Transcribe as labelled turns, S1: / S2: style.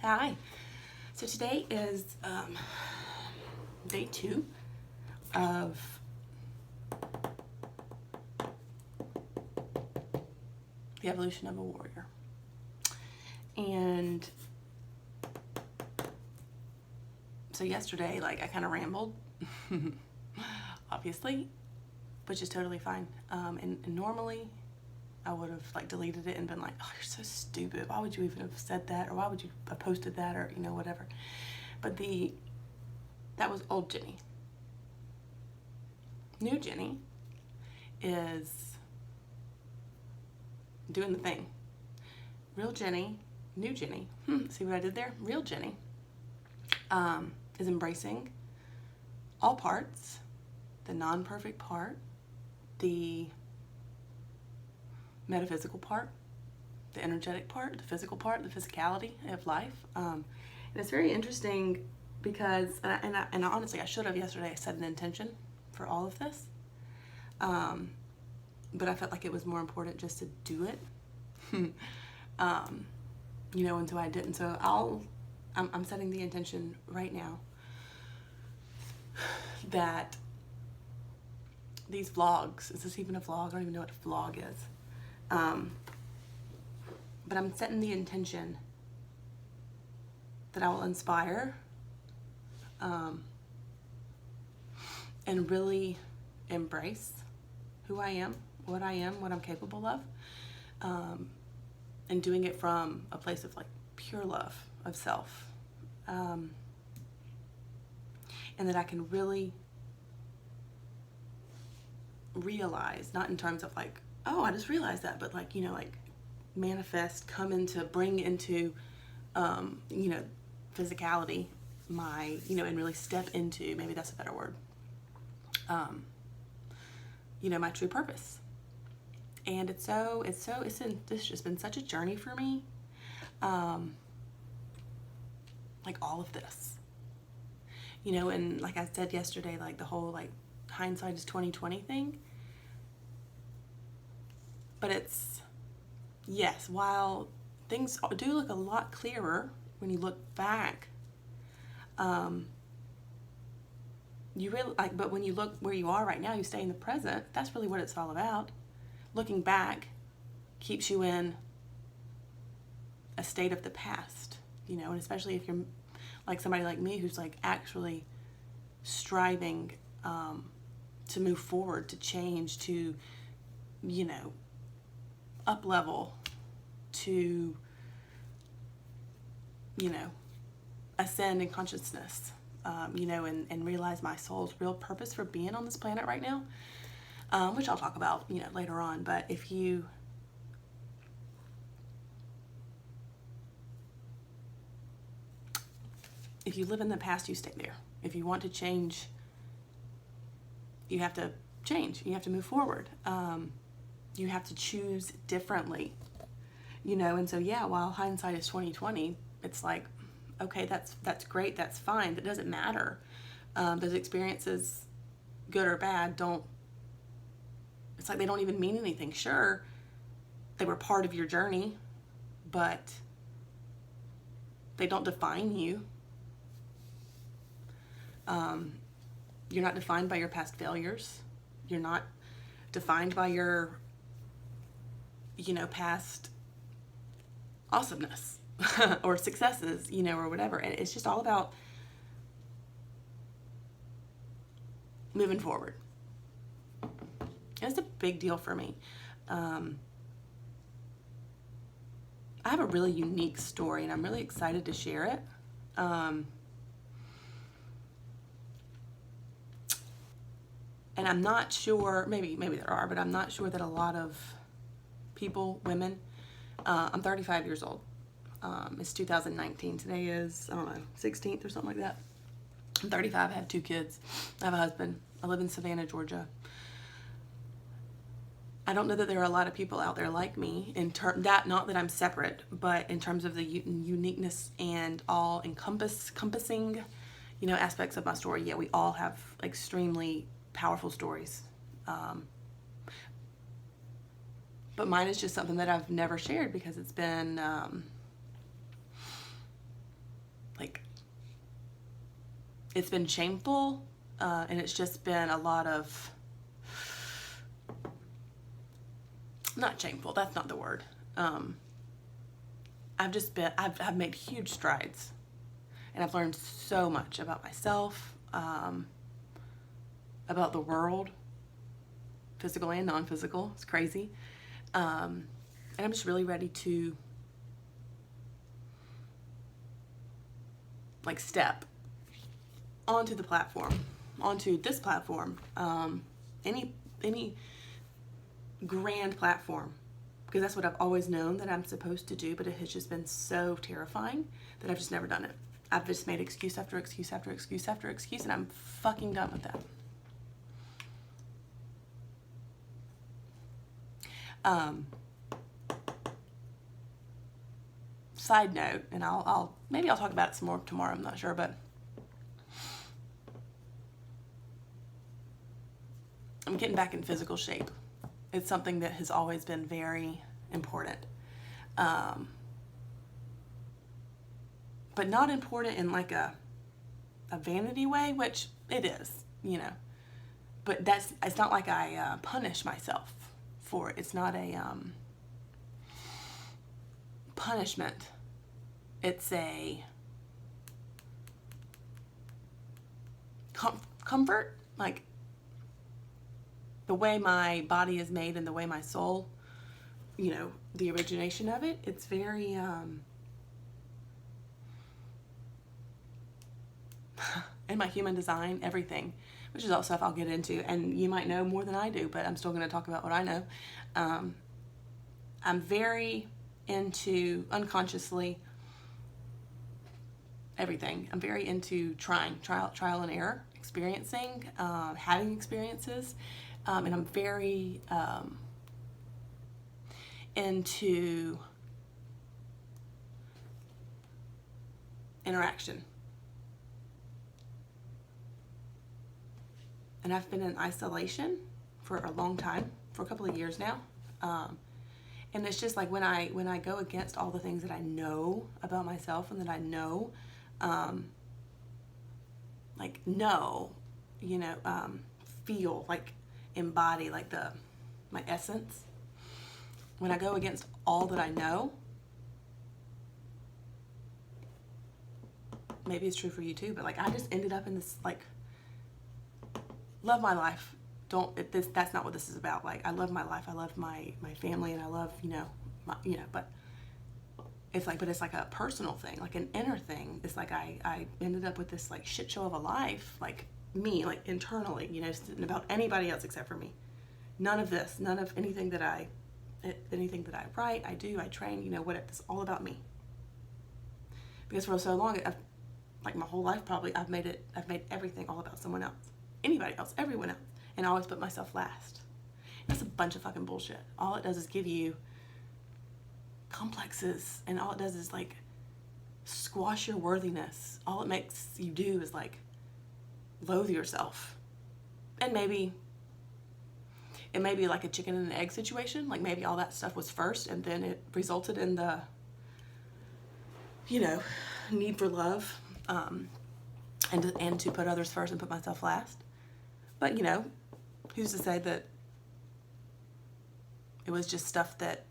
S1: Hi. So today is day 2 of the evolution of a warrior. And so yesterday, I kind of rambled, obviously, which is totally fine. And normally I would have deleted it and been like, oh, you're so stupid. Why would you even have said that? Or why would you have posted that? Or, whatever. But that was old Jenny. New Jenny is doing the thing. Real Jenny, new Jenny, see what I did there? Real Jenny is embracing all parts, the non-perfect part, the metaphysical part, the energetic part, the physical part, the physicality of life. And it's very interesting because, and honestly, I should have yesterday set an intention for all of this. But I felt like it was more important just to do it, until I didn't. So I'm setting the intention right now that these vlogs, is this even a vlog? I don't even know what a vlog is. But I'm setting the intention that I will inspire and really embrace who I am, what I'm capable of, and doing it from a place of pure love of self, and that I can really realize, not in terms of oh, I just realized that, but manifest, bring into physicality and really step into, maybe that's a better word, my true purpose. And it's just been such a journey for me. All of this, and like I said yesterday, the whole hindsight is 20/20 thing. But it's, yes, while things do look a lot clearer when you look back, you really but when you look where you are right now, you stay in the present. That's really what it's all about. Looking back keeps you in a state of the past, and especially if you're somebody like me who's actually striving to move forward, to change, to up level, to ascend in consciousness, and realize my soul's real purpose for being on this planet right now, which I'll talk about later on. But if you live in the past, you stay there. If you want to change, you have to change. You have to move forward. You have to choose differently, and so while hindsight is 20/20, it's okay, that's great, that's fine, that doesn't matter. Those experiences, good or bad, it's they don't even mean anything. Sure, they were part of your journey, but they don't define you. You're not defined by your past failures. You're not defined by your past awesomeness or successes, or whatever. And it's just all about moving forward. And it's a big deal for me. I have a really unique story, and I'm really excited to share it. And I'm not sure, maybe there are, but I'm not sure that a lot of people, women, I'm 35 years old. It's 2019. Today is, 16th or something like that. I'm 35. I have 2 kids. I have a husband. I live in Savannah, Georgia. I don't know that there are a lot of people out there like me not that I'm separate, but in terms of the uniqueness and all encompassing, aspects of my story. Yeah, we all have extremely powerful stories. But mine is just something that I've never shared because it's been like, it's been shameful, and it's just been a lot of, not shameful, that's not the word. I've made huge strides, and I've learned so much about myself, about the world, physical and non-physical. It's crazy. And I'm just really ready to like step onto the platform, onto this platform, any grand platform, because that's what I've always known that I'm supposed to do, but it has just been so terrifying that I've just never done it. I've just made excuse after excuse after excuse after excuse, and I'm fucking done with that. Side note, and I'll maybe I'll talk about it some more tomorrow, I'm not sure, but I'm getting back in physical shape. It's something that has always been very important. But not important in like a vanity way, which it is, you know. But it's not like I punish myself for it. It's not a punishment. It's a comfort, like the way my body is made and the way my soul, you know, the origination of it. It's very and my human design, everything, which is all stuff I'll get into, and you might know more than I do, but I'm still going to talk about what I know. I'm very into, unconsciously, everything. I'm very into trial and error, experiencing, having experiences, and I'm very into interaction. And I've been in isolation for a long time, for a couple of years now. And it's just like when I go against all the things that I know about myself and that I know, like know, you know, feel, like embody, like my essence. When I go against all that I know, maybe it's true for you too, but like I just ended up in this like, love my life. That's not what this is about. Like, I love my life. I love my family, and I love, but it's like a personal thing, like an inner thing. It's like I ended up with this like shit show of a life, like me, like internally, you know, it's not about anybody else except for me. None of anything that I write, I do, I train, you know, it's all about me. Because for so long, like my whole life probably, I've made everything all about someone else. Anybody else, everyone else, and I always put myself last. That's a bunch of fucking bullshit. All it does is give you complexes, and all it does is like squash your worthiness. All it makes you do is like loathe yourself. And maybe it may be like a chicken and an egg situation. Like maybe all that stuff was first, and then it resulted in the, you know, need for love, and to put others first and put myself last. But, you know, who's to say that it was just stuff that